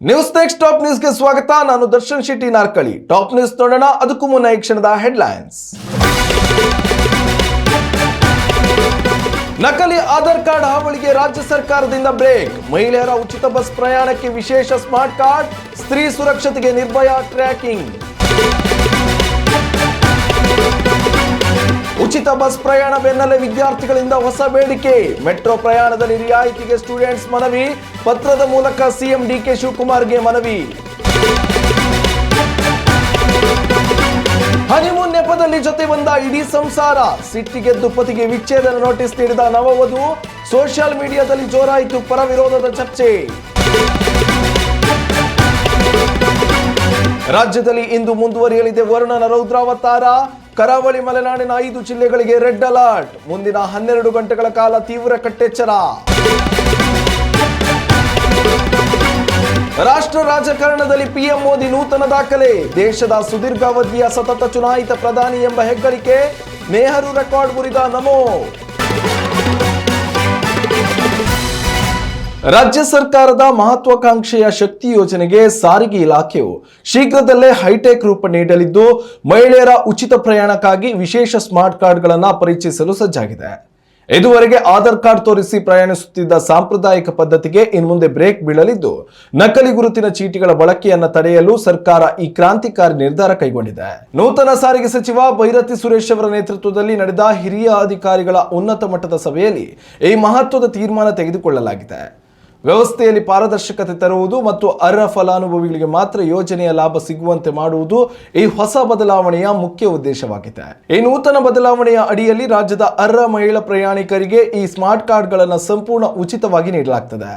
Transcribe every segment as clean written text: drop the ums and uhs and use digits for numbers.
News next top ನ್ಯೂಸ್ಗೆ ಸ್ವಾಗತ. ನಾನು ದರ್ಶನ್ ಶೆಟ್ಟಿ ನಾರ್ಕಳಿ. ಟಾಪ್ ನ್ಯೂಸ್ ನೋಡೋಣ. ಅದಕ್ಕೂ ಮುನ್ನ ಈ ಕ್ಷಣದ ಹೆಡ್ಲೈನ್ಸ್. ನಕಲಿ ಆಧಾರ್ ಕಾರ್ಡ್ ಹಾವಳಿಗೆ ರಾಜ್ಯ ಸರ್ಕಾರದಿಂದ ಬ್ರೇಕ್. ಮಹಿಳೆಯರ ಉಚಿತ ಬಸ್ ಪ್ರಯಾಣಕ್ಕೆ ವಿಶೇಷ ಸ್ಮಾರ್ಟ್ ಕಾರ್ಡ್. ಸ್ತ್ರೀ ಸುರಕ್ಷತೆಗೆ ನಿರ್ಭಯ ಟ್ರ್ಯಾಕಿಂಗ್. ಉಚಿತ ಬಸ್ ಪ್ರಯಾಣ ಬೆನ್ನಲ್ಲೇ ವಿದ್ಯಾರ್ಥಿಗಳಿಂದ ಹೊಸ ಬೇಡಿಕೆ. ಮೆಟ್ರೋ ಪ್ರಯಾಣದಲ್ಲಿ ರಿಯಾಯಿತಿಗೆ ಸ್ಟೂಡೆಂಟ್ಸ್ ಮನವಿ. ಪತ್ರದ ಮೂಲಕ ಸಿಎಂ ಡಿಕೆ ಶಿವಕುಮಾರ್ಗೆ ಮನವಿ. ಹನಿಮೂನ್ ನೆಪದಲ್ಲಿ ಜೊತೆ ಬಂದ ಇಡೀ ಸಂಸಾರ. ಸಿಟ್ಟಿಗೆದ್ದು ಪತಿಗೆ ವಿಚ್ಛೇದನ ನೋಟಿಸ್ ನೀಡಿದ ನವವಧು. ಸೋಷಿಯಲ್ ಮೀಡಿಯಾದಲ್ಲಿ ಜೋರಾಯಿತು ಪರ ವಿರೋಧದ ಚರ್ಚೆ. ರಾಜ್ಯದಲ್ಲಿ ಇಂದು ಮುಂದುವರಿಯಲಿದೆ ವರುಣನ ರೌದ್ರಾವತಾರ. ಕರಾವಳಿ ಮಲೆನಾಡಿನ 5 ಜಿಲ್ಲೆಗಳಿಗೆ ರೆಡ್ ಅಲರ್ಟ್. ಮುಂದಿನ 12 ಗಂಟೆಗಳ ಕಾಲ ತೀವ್ರ ಕಟ್ಟೆಚ್ಚರ. ರಾಷ್ಟ್ರ ರಾಜಕಾರಣದಲ್ಲಿ ಪಿಎಂ ಮೋದಿ ನೂತನ ದಾಖಲೆ. ದೇಶದ ಸುದೀರ್ಘಾವಧಿಯ ಸತತ ಚುನಾಯಿತ ಪ್ರಧಾನಿ ಎಂಬ ಹೆಗ್ಗಳಿಕೆ. ನೆಹರು ರೆಕಾರ್ಡ್ ಮುರಿದ ನಮೋ. ರಾಜ್ಯ ಸರ್ಕಾರದ ಮಹತ್ವಾಕಾಂಕ್ಷೆಯ ಶಕ್ತಿ ಯೋಜನೆಗೆ ಸಾರಿಗೆ ಇಲಾಖೆಯು ಶೀಘ್ರದಲ್ಲೇ ಹೈಟೆಕ್ ರೂಪ ನೀಡಲಿದ್ದು, ಮಹಿಳೆಯರ ಉಚಿತ ಪ್ರಯಾಣಕ್ಕಾಗಿ ವಿಶೇಷ ಸ್ಮಾರ್ಟ್ ಕಾರ್ಡ್ಗಳನ್ನು ಪರಿಚಯಿಸಲು ಸಜ್ಜಾಗಿದೆ. ಇದುವರೆಗೆ ಆಧಾರ್ ಕಾರ್ಡ್ ತೋರಿಸಿ ಪ್ರಯಾಣಿಸುತ್ತಿದ್ದ ಸಾಂಪ್ರದಾಯಿಕ ಪದ್ಧತಿಗೆ ಇನ್ಮುಂದೆ ಬ್ರೇಕ್ ಬೀಳಲಿದ್ದು, ನಕಲಿ ಗುರುತಿನ ಚೀಟಿಗಳ ಬಳಕೆಯನ್ನು ತಡೆಯಲು ಸರ್ಕಾರ ಈ ಕ್ರಾಂತಿಕಾರಿ ನಿರ್ಧಾರ ಕೈಗೊಂಡಿದೆ. ನೂತನ ಸಾರಿಗೆ ಸಚಿವ ಬೈರತಿ ಸುರೇಶ್ ಅವರ ನೇತೃತ್ವದಲ್ಲಿ ನಡೆದ ಹಿರಿಯ ಅಧಿಕಾರಿಗಳ ಉನ್ನತ ಮಟ್ಟದ ಸಭೆಯಲ್ಲಿ ಈ ಮಹತ್ವದ ತೀರ್ಮಾನ ತೆಗೆದುಕೊಳ್ಳಲಾಗಿದೆ. ವ್ಯವಸ್ಥೆಯಲ್ಲಿ ಪಾರದರ್ಶಕತೆ ತರುವುದು ಮತ್ತು ಅರ್ಹ ಫಲಾನುಭವಿಗಳಿಗೆ ಮಾತ್ರ ಯೋಜನೆಯ ಲಾಭ ಸಿಗುವಂತೆ ಮಾಡುವುದು ಈ ಹೊಸ ಬದಲಾವಣೆಯ ಮುಖ್ಯ ಉದ್ದೇಶವಾಗಿದೆ. ಈ ನೂತನ ಬದಲಾವಣೆಯ ಅಡಿಯಲ್ಲಿ ರಾಜ್ಯದ ಅರ್ಹ ಮಹಿಳಾ ಪ್ರಯಾಣಿಕರಿಗೆ ಈ ಸ್ಮಾರ್ಟ್ ಕಾರ್ಡ್ಗಳನ್ನು ಸಂಪೂರ್ಣ ಉಚಿತವಾಗಿ ನೀಡಲಾಗುತ್ತದೆ.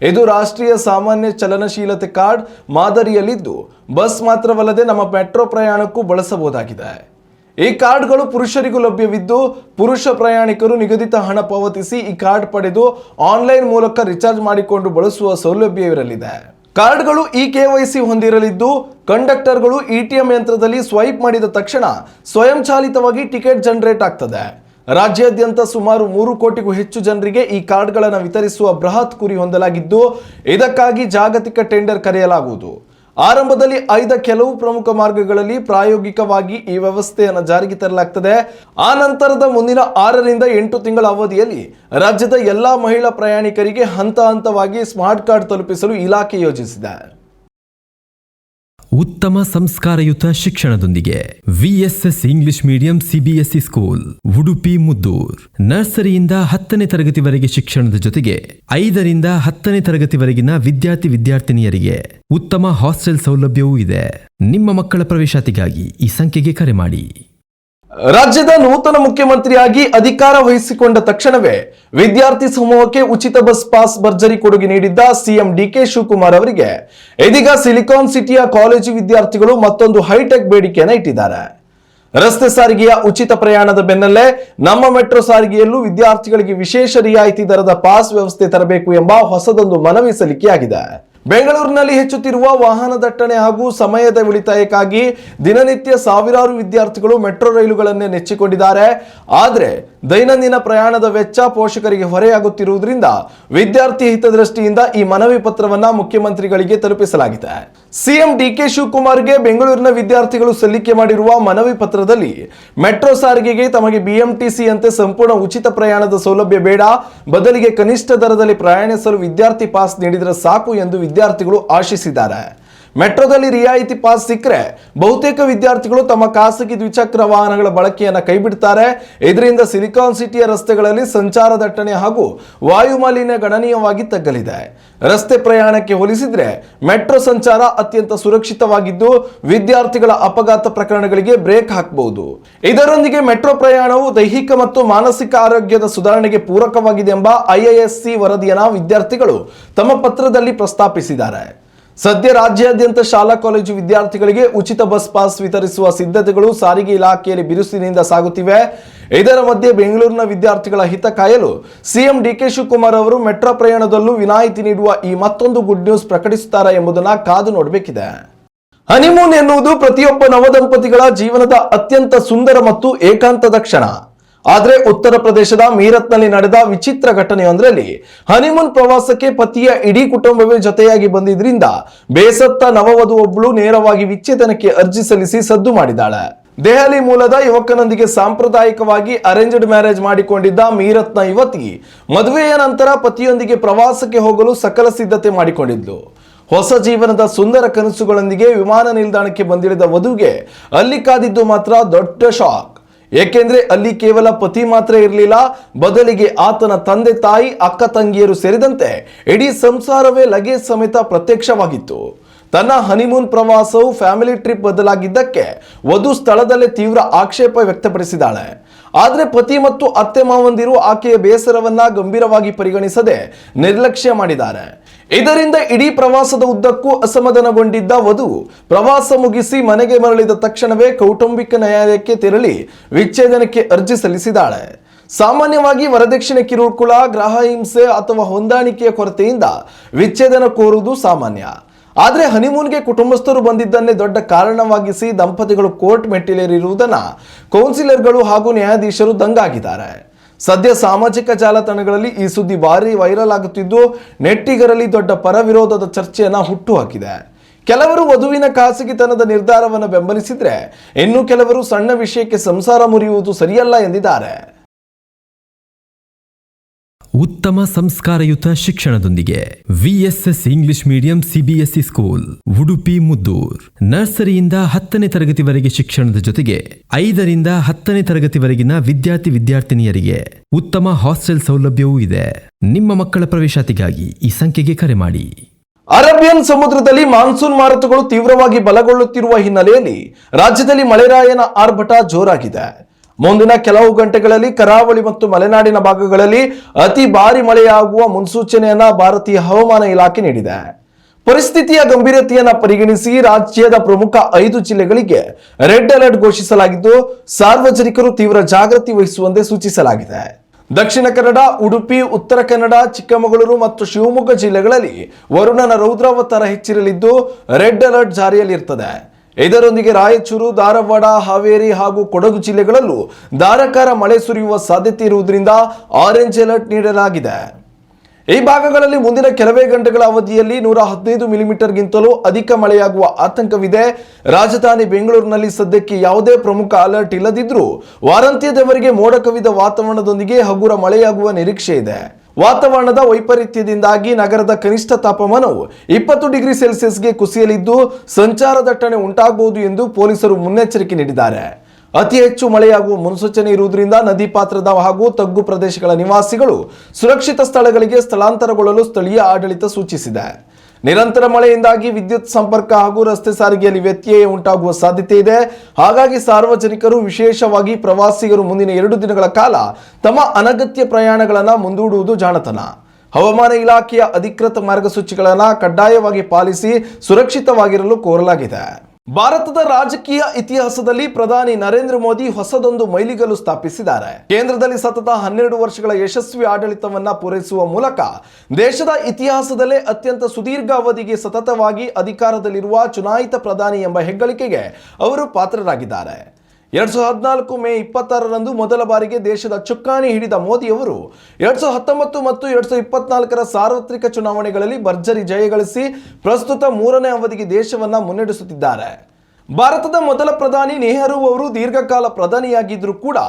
ಇದು ರಾಷ್ಟ್ರೀಯ ಸಾಮಾನ್ಯ ಚಲನಶೀಲತೆ ಕಾರ್ಡ್ ಮಾದರಿಯಲ್ಲಿದ್ದು, ಬಸ್ ಮಾತ್ರವಲ್ಲದೆ ನಮ್ಮ ಮೆಟ್ರೋ ಪ್ರಯಾಣಕ್ಕೂ ಬಳಸಬಹುದಾಗಿದೆ. ಈ ಕಾರ್ಡ್ಗಳು ಪುರುಷರಿಗೂ ಲಭ್ಯವಿದ್ದು, ಪುರುಷ ಪ್ರಯಾಣಿಕರು ನಿಗದಿತ ಹಣ ಪಾವತಿಸಿ ಈ ಕಾರ್ಡ್ ಪಡೆದು ಆನ್ಲೈನ್ ಮೂಲಕ ರಿಚಾರ್ಜ್ ಮಾಡಿಕೊಂಡು ಬಳಸುವ ಸೌಲಭ್ಯವಿರಲಿದೆ. ಕಾರ್ಡ್ಗಳು KYC ಹೊಂದಿರಲಿದ್ದು, ಕಂಡಕ್ಟರ್ಗಳು ATM ಯಂತ್ರದಲ್ಲಿ ಸ್ವೈಪ್ ಮಾಡಿದ ತಕ್ಷಣ ಸ್ವಯಂಚಾಲಿತವಾಗಿ ಟಿಕೆಟ್ ಜನರೇಟ್ ಆಗ್ತದೆ. ರಾಜ್ಯಾದ್ಯಂತ ಸುಮಾರು 3 ಕೋಟಿಗೂ ಹೆಚ್ಚು ಜನರಿಗೆ ಈ ಕಾರ್ಡ್ಗಳನ್ನು ವಿತರಿಸುವ ಬೃಹತ್ ಗುರಿ ಹೊಂದಲಾಗಿದ್ದು, ಇದಕ್ಕಾಗಿ ಜಾಗತಿಕ ಟೆಂಡರ್ ಕರೆಯಲಾಗುವುದು. ಆರಂಭದಲ್ಲಿ ಆಯ್ದ ಕೆಲವು ಪ್ರಮುಖ ಮಾರ್ಗಗಳಲ್ಲಿ ಪ್ರಾಯೋಗಿಕವಾಗಿ ಈ ವ್ಯವಸ್ಥೆಯನ್ನು ಜಾರಿಗೆ ತರಲಾಗುತ್ತದೆ. ಆ ನಂತರದ ಮುಂದಿನ 6 ರಿಂದ 8 ತಿಂಗಳ ಅವಧಿಯಲ್ಲಿ ರಾಜ್ಯದ ಎಲ್ಲಾ ಮಹಿಳಾ ಪ್ರಯಾಣಿಕರಿಗೆ ಹಂತ ಹಂತವಾಗಿ ಸ್ಮಾರ್ಟ್ ಕಾರ್ಡ್ ತಲುಪಿಸಲು ಇಲಾಖೆ ಯೋಜಿಸಿದೆ. ಉತ್ತಮ ಸಂಸ್ಕಾರಯುತ ಶಿಕ್ಷಣದೊಂದಿಗೆ VSS English medium CBSE school Udupi Muddur. ನರ್ಸರಿಯಿಂದ 10ನೇ ತರಗತಿವರೆಗೆ ಶಿಕ್ಷಣದ ಜೊತೆಗೆ 5 ರಿಂದ 10ನೇ ತರಗತಿವರೆಗಿನ ವಿದ್ಯಾರ್ಥಿನಿಯರಿಗೆ ಉತ್ತಮ ಹಾಸ್ಟೆಲ್ ಸೌಲಭ್ಯವೂ ಇದೆ. ನಿಮ್ಮ ಮಕ್ಕಳ ಪ್ರವೇಶಾತಿಗಾಗಿ ಈ ಸಂಖ್ಯೆಗೆ ಕರೆ ಮಾಡಿ. ರಾಜ್ಯದ ನೂತನ ಮುಖ್ಯಮಂತ್ರಿಯಾಗಿ ಅಧಿಕಾರ ವಹಿಸಿಕೊಂಡ ತಕ್ಷಣವೇ ವಿದ್ಯಾರ್ಥಿ ಸಮೂಹಕ್ಕೆ ಉಚಿತ ಬಸ್ ಪಾಸ್ ಭರ್ಜರಿ ಕೊಡುಗೆ ನೀಡಿದ್ದ ಸಿಎಂ ಡಿಕೆ ಶಿವಕುಮಾರ್ ಅವರಿಗೆ ಇದೀಗ ಸಿಲಿಕಾನ್ ಸಿಟಿಯ ಕಾಲೇಜು ವಿದ್ಯಾರ್ಥಿಗಳು ಮತ್ತೊಂದು ಹೈಟೆಕ್ ಬೇಡಿಕೆಯನ್ನು ಇಟ್ಟಿದ್ದಾರೆ. ರಸ್ತೆ ಸಾರಿಗೆಯ ಉಚಿತ ಪ್ರಯಾಣದ ಬೆನ್ನಲ್ಲೇ ನಮ್ಮ ಮೆಟ್ರೋ ಸಾರಿಗೆಯಲ್ಲೂ ವಿದ್ಯಾರ್ಥಿಗಳಿಗೆ ವಿಶೇಷ ರಿಯಾಯಿತಿ ದರದ ಪಾಸ್ ವ್ಯವಸ್ಥೆ ತರಬೇಕು ಎಂಬ ಹೊಸದೊಂದು ಮನವಿ ಸಲ್ಲಿಕೆಯಾಗಿದೆ. ಬೆಂಗಳೂರಿನಲ್ಲಿ ಹೆಚ್ಚುತ್ತಿರುವ ವಾಹನ ದಟ್ಟಣೆ ಹಾಗೂ ಸಮಯದ ಉಳಿತಾಯಕ್ಕಾಗಿ ದಿನನಿತ್ಯ ಸಾವಿರಾರು ವಿದ್ಯಾರ್ಥಿಗಳು ಮೆಟ್ರೋ ರೈಲುಗಳನ್ನೇ ನೆಚ್ಚಿಕೊಂಡಿದ್ದಾರೆ. ಆದರೆ ದೈನಂದಿನ ಪ್ರಯಾಣದ ವೆಚ್ಚ ಪೋಷಕರಿಗೆ ಹೊರೆಯಾಗುತ್ತಿರುವುದರಿಂದ ವಿದ್ಯಾರ್ಥಿ ಹಿತದೃಷ್ಟಿಯಿಂದ ಈ ಮನವಿ ಪತ್ರವನ್ನ ಮುಖ್ಯಮಂತ್ರಿಗಳಿಗೆ ತಲುಪಿಸಲಾಗಿದೆ. ಸಿಎಂ ಡಿಕೆ ಶಿವಕುಮಾರ್ಗೆ ಬೆಂಗಳೂರಿನ ವಿದ್ಯಾರ್ಥಿಗಳು ಸಲ್ಲಿಕೆ ಮಾಡಿರುವ ಮನವಿ ಪತ್ರದಲ್ಲಿ ಮೆಟ್ರೋ ಸಾರಿಗೆಗೆ ತಮಗೆ BMTC ಯಂತೆ ಸಂಪೂರ್ಣ ಉಚಿತ ಪ್ರಯಾಣದ ಸೌಲಭ್ಯ ಬೇಡ, ಬದಲಿಗೆ ಕನಿಷ್ಠ ದರದಲ್ಲಿ ಪ್ರಯಾಣಿಸಲು ವಿದ್ಯಾರ್ಥಿ ಪಾಸ್ ನೀಡಿದರೆ ಸಾಕು ಎಂದು ವಿದ್ಯಾರ್ಥಿಗಳು ಆಶಿಸಿದ್ದಾರೆ. ಮೆಟ್ರೋದಲ್ಲಿ ರಿಯಾಯಿತಿ ಪಾಸ್ ಸಿಕ್ಕರೆ ಬಹುತೇಕ ವಿದ್ಯಾರ್ಥಿಗಳು ತಮ್ಮ ಖಾಸಗಿ ದ್ವಿಚಕ್ರ ವಾಹನಗಳ ಬಳಕೆಯನ್ನು ಕೈಬಿಡ್ತಾರೆ. ಇದರಿಂದ ಸಿಲಿಕಾನ್ ಸಿಟಿಯ ರಸ್ತೆಗಳಲ್ಲಿ ಸಂಚಾರ ದಟ್ಟಣೆ ಹಾಗೂ ವಾಯು ಮಾಲಿನ್ಯ ಗಣನೀಯವಾಗಿ ತಗ್ಗಲಿದೆ. ರಸ್ತೆ ಪ್ರಯಾಣಕ್ಕೆ ಹೋಲಿಸಿದ್ರೆ ಮೆಟ್ರೋ ಸಂಚಾರ ಅತ್ಯಂತ ಸುರಕ್ಷಿತವಾಗಿದ್ದು, ವಿದ್ಯಾರ್ಥಿಗಳ ಅಪಘಾತ ಪ್ರಕರಣಗಳಿಗೆ ಬ್ರೇಕ್ ಹಾಕಬಹುದು. ಇದರೊಂದಿಗೆ ಮೆಟ್ರೋ ಪ್ರಯಾಣವು ದೈಹಿಕ ಮತ್ತು ಮಾನಸಿಕ ಆರೋಗ್ಯದ ಸುಧಾರಣೆಗೆ ಪೂರಕವಾಗಿದೆ ಎಂಬ IISc ವರದಿಯನ್ನು ವಿದ್ಯಾರ್ಥಿಗಳು ತಮ್ಮ ಪತ್ರದಲ್ಲಿ ಪ್ರಸ್ತಾಪಿಸಿದ್ದಾರೆ. ಸದ್ಯ ರಾಜ್ಯಾದ್ಯಂತ ಶಾಲಾ ಕಾಲೇಜು ವಿದ್ಯಾರ್ಥಿಗಳಿಗೆ ಉಚಿತ ಬಸ್ ಪಾಸ್ ವಿತರಿಸುವ ಸಿದ್ಧತೆಗಳು ಸಾರಿಗೆ ಇಲಾಖೆಯಲ್ಲಿ ಬಿರುಸಿನಿಂದ ಸಾಗುತ್ತಿವೆ. ಇದರ ಮಧ್ಯೆ ಬೆಂಗಳೂರಿನ ವಿದ್ಯಾರ್ಥಿಗಳ ಹಿತ ಕಾಯಲು ಸಿಎಂ ಡಿಕೆ ಶಿವಕುಮಾರ್ ಅವರು ಮೆಟ್ರೋ ಪ್ರಯಾಣದಲ್ಲೂ ವಿನಾಯಿತಿ ನೀಡುವ ಈ ಮತ್ತೊಂದು ಗುಡ್ ನ್ಯೂಸ್ ಪ್ರಕಟಿಸುತ್ತಾರೆ ಎಂಬುದನ್ನು ಕಾದು ನೋಡಬೇಕಿದೆ. ಹನಿಮೂನ್ ಎನ್ನುವುದು ಪ್ರತಿಯೊಬ್ಬ ನವದಂಪತಿಗಳ ಜೀವನದ ಅತ್ಯಂತ ಸುಂದರ ಮತ್ತು ಏಕಾಂತದ ಕ್ಷಣ. ಆದ್ರೆ ಉತ್ತರ ಪ್ರದೇಶದ ಮೀರತ್ನಲ್ಲಿ ನಡೆದ ವಿಚಿತ್ರ ಘಟನೆಯೊಂದರಲ್ಲಿ ಹನಿಮೂನ್ ಪ್ರವಾಸಕ್ಕೆ ಪತಿಯ ಇಡೀ ಕುಟುಂಬವೇ ಜೊತೆಯಾಗಿ ಬಂದಿದ್ರಿಂದ ಬೇಸತ್ತ ನವವಧು ಒಬ್ಬಳು ನೇರವಾಗಿ ವಿಚ್ಛೇದನಕ್ಕೆ ಅರ್ಜಿ ಸಲ್ಲಿಸಿ ಸದ್ದು ಮಾಡಿದ್ದಾಳೆ. ದೆಹಲಿ ಮೂಲದ ಯುವಕನೊಂದಿಗೆ ಸಾಂಪ್ರದಾಯಿಕವಾಗಿ ಅರೇಂಜ್ಡ್ ಮ್ಯಾರೇಜ್ ಮಾಡಿಕೊಂಡಿದ್ದ ಮೀರತ್ನ ಯುವತಿ ಮದುವೆಯ ನಂತರ ಪತಿಯೊಂದಿಗೆ ಪ್ರವಾಸಕ್ಕೆ ಹೋಗಲು ಸಕಲ ಸಿದ್ಧತೆ ಮಾಡಿಕೊಂಡಿದ್ಲು. ಹೊಸ ಜೀವನದ ಸುಂದರ ಕನಸುಗಳೊಂದಿಗೆ ವಿಮಾನ ನಿಲ್ದಾಣಕ್ಕೆ ಬಂದಿಳಿದ ವಧುವಿಗೆ ಅಲ್ಲಿ ಕಾದಿದ್ದು ಮಾತ್ರ ದೊಡ್ಡ ಶಾಕ್. ಏಕೆಂದ್ರೆ ಅಲ್ಲಿ ಕೇವಲ ಪತಿ ಮಾತ್ರ ಇರಲಿಲ್ಲ, ಬದಲಿಗೆ ಆತನ ತಂದೆ ತಾಯಿ, ಅಕ್ಕ ತಂಗಿಯರು ಸೇರಿದಂತೆ ಇಡೀ ಸಂಸಾರವೇ ಲಗೇಜ್ ಸಮೇತ ಪ್ರತ್ಯಕ್ಷವಾಗಿತ್ತು. ತನ್ನ ಹನಿಮೂನ್ ಪ್ರವಾಸವು ಫ್ಯಾಮಿಲಿ ಟ್ರಿಪ್ ಬದಲಾಗಿದ್ದಕ್ಕೆ ವಧು ಸ್ಥಳದಲ್ಲೇ ತೀವ್ರ ಆಕ್ಷೇಪ ವ್ಯಕ್ತಪಡಿಸಿದ್ದಾಳೆ. ಆದರೆ ಪತಿ ಮತ್ತು ಅತ್ತೆ ಮಾವಂದಿರು ಆಕೆಯ ಬೇಸರವನ್ನ ಗಂಭೀರವಾಗಿ ಪರಿಗಣಿಸದೆ ನಿರ್ಲಕ್ಷ್ಯ ಮಾಡಿದ್ದಾರೆ. ಇದರಿಂದ ಇಡೀ ಪ್ರವಾಸದ ಉದ್ದಕ್ಕೂ ಅಸಮಾಧಾನಗೊಂಡಿದ್ದ ವಧು ಪ್ರವಾಸ ಮುಗಿಸಿ ಮನೆಗೆ ಮರಳಿದ ತಕ್ಷಣವೇ ಕೌಟುಂಬಿಕ ನ್ಯಾಯಾಲಯಕ್ಕೆ ತೆರಳಿ ವಿಚ್ಛೇದನಕ್ಕೆ ಅರ್ಜಿ ಸಲ್ಲಿಸಿದ್ದಾಳೆ. ಸಾಮಾನ್ಯವಾಗಿ ವರದಕ್ಷಿಣೆ ಕಿರುಕುಳ, ಗೃಹ ಹಿಂಸೆ ಅಥವಾ ಹೊಂದಾಣಿಕೆಯ ಕೊರತೆಯಿಂದ ವಿಚ್ಛೇದನ ಕೋರುವುದು ಸಾಮಾನ್ಯ. ಆದರೆ ಹನಿಮೂನ್ಗೆ ಕುಟುಂಬಸ್ಥರು ಬಂದಿದ್ದನ್ನೇ ದೊಡ್ಡ ಕಾರಣವಾಗಿಸಿ ದಂಪತಿಗಳು ಕೋರ್ಟ್ ಮೆಟ್ಟಿಲೇರಿರುವುದನ್ನ ಕೌನ್ಸಿಲರ್ಗಳು ಹಾಗೂ ನ್ಯಾಯಾಧೀಶರು ದಂಗಾಗಿದ್ದಾರೆ. ಸದ್ಯ ಸಾಮಾಜಿಕ ಜಾಲತಾಣಗಳಲ್ಲಿ ಈ ಸುದ್ದಿ ಭಾರಿ ವೈರಲ್ ಆಗುತ್ತಿದ್ದು ನೆಟ್ಟಿಗರಲ್ಲಿ ದೊಡ್ಡ ಪರವಿರೋಧದ ಚರ್ಚೆಯನ್ನ ಹುಟ್ಟುಹಾಕಿದೆ. ಕೆಲವರು ವಧುವಿನ ಖಾಸಗಿತನದ ನಿರ್ಧಾರವನ್ನು ಬೆಂಬಲಿಸಿದ್ರೆ, ಇನ್ನು ಕೆಲವರು ಸಣ್ಣ ವಿಷಯಕ್ಕೆ ಸಂಸಾರ ಮುರಿಯುವುದು ಸರಿಯಲ್ಲ ಎಂದಿದ್ದಾರೆ. ಉತ್ತಮ ಸಂಸ್ಕಾರಯುತ ಶಿಕ್ಷಣದೊಂದಿಗೆ VSS English medium CBSE school Udupi Muddur. ನರ್ಸರಿಯಿಂದ 10ನೇ ತರಗತಿವರೆಗೆ ಶಿಕ್ಷಣದ ಜೊತೆಗೆ 5ರಿಂದ 10ನೇ ತರಗತಿವರೆಗಿನ ವಿದ್ಯಾರ್ಥಿನಿಯರಿಗೆ ಉತ್ತಮ ಹಾಸ್ಟೆಲ್ ಸೌಲಭ್ಯವೂ ಇದೆ. ನಿಮ್ಮ ಮಕ್ಕಳ ಪ್ರವೇಶಾತಿಗಾಗಿ ಈ ಸಂಖ್ಯೆಗೆ ಕರೆ ಮಾಡಿ. ಅರೇಬಿಯನ್ ಸಮುದ್ರದಲ್ಲಿ ಮಾನ್ಸೂನ್ ಮಾರುತಗಳು ತೀವ್ರವಾಗಿ ಬಲಗೊಳ್ಳುತ್ತಿರುವ ಹಿನ್ನೆಲೆಯಲ್ಲಿ ರಾಜ್ಯದಲ್ಲಿ ಮಳೆರಾಯನ ಆರ್ಭಟ ಜೋರಾಗಿದೆ. ಮುಂದಿನ ಕೆಲವು ಗಂಟೆಗಳಲ್ಲಿ ಕರಾವಳಿ ಮತ್ತು ಮಲೆನಾಡಿನ ಭಾಗಗಳಲ್ಲಿ ಅತಿ ಭಾರಿ ಮಳೆಯಾಗುವ ಮುನ್ಸೂಚನೆಯನ್ನ ಭಾರತೀಯ ಹವಾಮಾನ ಇಲಾಖೆ ನೀಡಿದೆ. ಪರಿಸ್ಥಿತಿಯ ಗಂಭೀರತೆಯನ್ನ ಪರಿಗಣಿಸಿ ರಾಜ್ಯದ ಪ್ರಮುಖ 5 ಜಿಲ್ಲೆಗಳಿಗೆ ರೆಡ್ ಅಲರ್ಟ್ ಘೋಷಿಸಲಾಗಿದ್ದು, ಸಾರ್ವಜನಿಕರು ತೀವ್ರ ಜಾಗೃತಿ ವಹಿಸುವಂತೆ ಸೂಚಿಸಲಾಗಿದೆ. ದಕ್ಷಿಣ ಕನ್ನಡ, ಉಡುಪಿ, ಉತ್ತರ ಕನ್ನಡ, ಚಿಕ್ಕಮಗಳೂರು ಮತ್ತು ಶಿವಮೊಗ್ಗ ಜಿಲ್ಲೆಗಳಲ್ಲಿ ವರುಣನ ರೌದ್ರಾವತಾರ ಹೆಚ್ಚಿರಲಿದ್ದು ರೆಡ್ ಅಲರ್ಟ್ ಜಾರಿಯಲ್ಲಿರುತ್ತದೆ. ಇದರೊಂದಿಗೆ ರಾಯಚೂರು, ಧಾರವಾಡ, ಹಾವೇರಿ ಹಾಗೂ ಕೊಡಗು ಜಿಲ್ಲೆಗಳಲ್ಲೂ ಧಾರಾಕಾರ ಮಳೆ ಸುರಿಯುವ ಸಾಧ್ಯತೆ ಇರುವುದರಿಂದ ಆರೆಂಜ್ ಅಲರ್ಟ್ ನೀಡಲಾಗಿದೆ. ಈ ಭಾಗಗಳಲ್ಲಿ ಮುಂದಿನ ಕೆಲವೇ ಗಂಟೆಗಳ ಅವಧಿಯಲ್ಲಿ 115 ಮಿಲಿಮೀಟರ್ಗಿಂತಲೂ ಅಧಿಕ ಮಳೆಯಾಗುವ ಆತಂಕವಿದೆ. ರಾಜಧಾನಿ ಬೆಂಗಳೂರಿನಲ್ಲಿ ಸದ್ಯಕ್ಕೆ ಯಾವುದೇ ಪ್ರಮುಖ ಅಲರ್ಟ್ ಇಲ್ಲದಿದ್ರೂ ವಾರಾಂತ್ಯದವರೆಗೆ ಮೋಡ ಕವಿದ ವಾತಾವರಣದೊಂದಿಗೆ ಹಗುರ ಮಳೆಯಾಗುವ ನಿರೀಕ್ಷೆ ಇದೆ. ವಾತಾವರಣದ ವೈಪರೀತ್ಯದಿಂದಾಗಿ ನಗರದ ಕನಿಷ್ಠ ತಾಪಮಾನವು 20 ಡಿಗ್ರಿ ಸೆಲ್ಸಿಯಸ್ಗೆ ಕುಸಿಯಲಿದ್ದು ಸಂಚಾರ ದಟ್ಟಣೆ ಉಂಟಾಗಬಹುದು ಎಂದು ಪೊಲೀಸರು ಮುನ್ನೆಚ್ಚರಿಕೆ ನೀಡಿದ್ದಾರೆ. ಅತಿ ಹೆಚ್ಚು ಮಳೆಯಾಗುವ ಮುನ್ಸೂಚನೆ ಇರುವುದರಿಂದ ನದಿ ಪಾತ್ರದ ಹಾಗೂ ತಗ್ಗು ಪ್ರದೇಶಗಳ ನಿವಾಸಿಗಳು ಸುರಕ್ಷಿತ ಸ್ಥಳಗಳಿಗೆ ಸ್ಥಳಾಂತರಗೊಳ್ಳಲು ಸ್ಥಳೀಯ ಆಡಳಿತ ಸೂಚಿಸಿದೆ. ನಿರಂತರ ಮಳೆಯಿಂದಾಗಿ ವಿದ್ಯುತ್ ಸಂಪರ್ಕ ಹಾಗೂ ರಸ್ತೆ ಸಾರಿಗೆಯಲ್ಲಿ ವ್ಯತ್ಯಯ ಉಂಟಾಗುವ ಸಾಧ್ಯತೆ ಇದೆ. ಹಾಗಾಗಿ ಸಾರ್ವಜನಿಕರು, ವಿಶೇಷವಾಗಿ ಪ್ರವಾಸಿಗರು ಮುಂದಿನ 2 ದಿನಗಳ ಕಾಲ ತಮ್ಮ ಅನಗತ್ಯ ಪ್ರಯಾಣಗಳನ್ನು ಮುಂದೂಡುವುದು ಜಾಣತನ. ಹವಾಮಾನ ಇಲಾಖೆಯ ಅಧಿಕೃತ ಮಾರ್ಗಸೂಚಿಗಳನ್ನು ಕಡ್ಡಾಯವಾಗಿ ಪಾಲಿಸಿ ಸುರಕ್ಷಿತವಾಗಿರಲು ಕೋರಲಾಗಿದೆ. ಭಾರತದ ರಾಜಕೀಯ ಇತಿಹಾಸದಲ್ಲಿ ಪ್ರಧಾನಿ ನರೇಂದ್ರ ಮೋದಿ ಹೊಸದೊಂದು ಮೈಲಿಗಲ್ಲು ಸ್ಥಾಪಿಸಿದ್ದಾರೆ. ಕೇಂದ್ರದಲ್ಲಿ ಸತತ 12 ವರ್ಷಗಳ ಯಶಸ್ವಿ ಆಡಳಿತವನ್ನ ಪೂರೈಸುವ ಮೂಲಕ ದೇಶದ ಇತಿಹಾಸದಲ್ಲೇ ಅತ್ಯಂತ ಸುದೀರ್ಘ ಅವಧಿಗೆ ಸತತವಾಗಿ ಅಧಿಕಾರದಲ್ಲಿರುವ ಚುನಾಯಿತ ಪ್ರಧಾನಿ ಎಂಬ ಹೆಗ್ಗಳಿಕೆಗೆ ಅವರು ಪಾತ್ರರಾಗಿದ್ದಾರೆ. 2014 ಮೇ 26ರಂದು ಮೊದಲ ಬಾರಿಗೆ ದೇಶದ ಚುಕ್ಕಾಣಿ ಹಿಡಿದ ಮೋದಿಯವರು 2019 ಮತ್ತು 2024ರ ಸಾರ್ವತ್ರಿಕ ಚುನಾವಣೆಗಳಲ್ಲಿ ಭರ್ಜರಿ ಜಯಗಳಿಸಿ ಪ್ರಸ್ತುತ 3ನೇ ಅವಧಿಗೆ ದೇಶವನ್ನ ಮುನ್ನಡೆಸುತ್ತಿದ್ದಾರೆ. ಭಾರತದ ಮೊದಲ ಪ್ರಧಾನಿ ನೆಹರು ಅವರು ದೀರ್ಘಕಾಲ ಪ್ರಧಾನಿಯಾಗಿದ್ದರೂ ಕೂಡ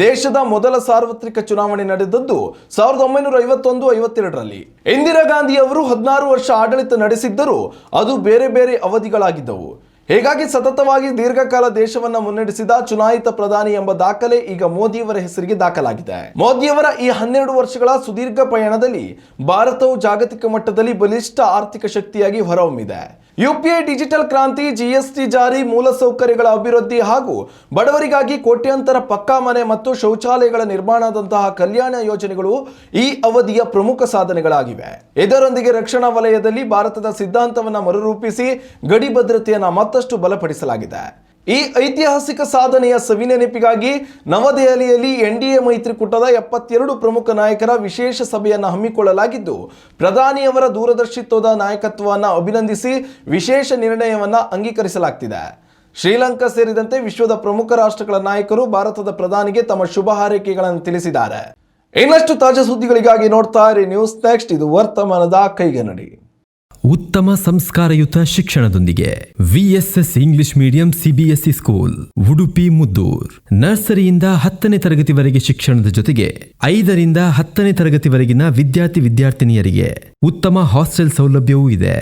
ದೇಶದ ಮೊದಲ ಸಾರ್ವತ್ರಿಕ ಚುನಾವಣೆ ನಡೆದದ್ದು 1951-52ರಲ್ಲಿ. ಇಂದಿರಾ ಗಾಂಧಿ ಅವರು 16 ವರ್ಷ ಆಡಳಿತ ನಡೆಸಿದ್ದರೂ ಅದು ಬೇರೆ ಬೇರೆ ಅವಧಿಗಳಾಗಿದ್ದವು. ಹೀಗಾಗಿ ಸತತವಾಗಿ ದೀರ್ಘಕಾಲ ದೇಶವನ್ನ ಮುನ್ನಡೆಸಿದ ಚುನಾಯಿತ ಪ್ರಧಾನಿ ಎಂಬ ದಾಖಲೆ ಈಗ ಮೋದಿಯವರ ಹೆಸರಿಗೆ ದಾಖಲಾಗಿದೆ. ಮೋದಿಯವರ ಈ 12 ವರ್ಷಗಳ ಸುದೀರ್ಘ ಪಯಣದಲ್ಲಿ ಭಾರತವು ಜಾಗತಿಕ ಮಟ್ಟದಲ್ಲಿ ಬಲಿಷ್ಠ ಆರ್ಥಿಕ ಶಕ್ತಿಯಾಗಿ ಹೊರಹೊಮ್ಮಿದೆ. ಯುಪಿಐ ಡಿಜಿಟಲ್ ಕ್ರಾಂತಿ, ಜಿಎಸ್ಟಿ ಜಾರಿ, ಮೂಲಸೌಕರ್ಯಗಳ ಅಭಿವೃದ್ಧಿ ಹಾಗೂ ಬಡವರಿಗಾಗಿ ಕೋಟ್ಯಾಂತರ ಪಕ್ಕಾ ಮನೆ ಮತ್ತು ಶೌಚಾಲಯಗಳ ನಿರ್ಮಾಣದಂತಹ ಕಲ್ಯಾಣ ಯೋಜನೆಗಳು ಈ ಅವಧಿಯ ಪ್ರಮುಖ ಸಾಧನೆಗಳಾಗಿವೆ. ಇದರೊಂದಿಗೆ ರಕ್ಷಣಾ ವಲಯದಲ್ಲಿ ಭಾರತದ ಸಿದ್ಧಾಂತವನ್ನು ಮರುರೂಪಿಸಿ ಗಡಿ ಭದ್ರತೆಯನ್ನು ಮತ್ತಷ್ಟು ಬಲಪಡಿಸಲಾಗಿದೆ. ಈ ಐತಿಹಾಸಿಕ ಸಾಧನೆಯ ಸವಿನೆನಪಿಗಾಗಿ ನವದೆಹಲಿಯಲ್ಲಿ ಎನ್ಡಿಎ ಮೈತ್ರಿಕೂಟದ 72 ಪ್ರಮುಖ ನಾಯಕರ ವಿಶೇಷ ಸಭೆಯನ್ನು ಹಮ್ಮಿಕೊಳ್ಳಲಾಗಿದ್ದು, ಪ್ರಧಾನಿಯವರ ದೂರದರ್ಶಿತ್ವದ ನಾಯಕತ್ವವನ್ನು ಅಭಿನಂದಿಸಿ ವಿಶೇಷ ನಿರ್ಣಯವನ್ನು ಅಂಗೀಕರಿಸಲಾಗುತ್ತಿದೆ. ಶ್ರೀಲಂಕಾ ಸೇರಿದಂತೆ ವಿಶ್ವದ ಪ್ರಮುಖ ರಾಷ್ಟ್ರಗಳ ನಾಯಕರು ಭಾರತದ ಪ್ರಧಾನಿಗೆ ತಮ್ಮ ಶುಭ ಹಾರೈಕೆಗಳನ್ನು ತಿಳಿಸಿದ್ದಾರೆ. ಇನ್ನಷ್ಟು ತಾಜಾ ಸುದ್ದಿಗಳಿಗಾಗಿ ನೋಡ್ತಾ ಇರಿ ನ್ಯೂಸ್ ನೆಕ್ಸ್ಟ್. ಇದು ವರ್ತಮಾನದ ಕೈಗನ್ನಡಿ. ಉತ್ತಮ ಸಂಸ್ಕಾರಯುತ ಶಿಕ್ಷಣದೊಂದಿಗೆ VSS English medium CBSE school Udupi Muddur. ನರ್ಸರಿಯಿಂದ 10ನೇ ತರಗತಿವರೆಗೆ ಶಿಕ್ಷಣದ ಜೊತೆಗೆ 5ರಿಂದ 10ನೇ ತರಗತಿವರೆಗಿನ ವಿದ್ಯಾರ್ಥಿನಿಯರಿಗೆ ಉತ್ತಮ ಹಾಸ್ಟೆಲ್ ಸೌಲಭ್ಯವೂ ಇದೆ.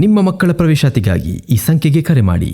ನಿಮ್ಮ ಮಕ್ಕಳ ಪ್ರವೇಶಾತಿಗಾಗಿ ಈ ಸಂಖ್ಯೆಗೆ ಕರೆ ಮಾಡಿ.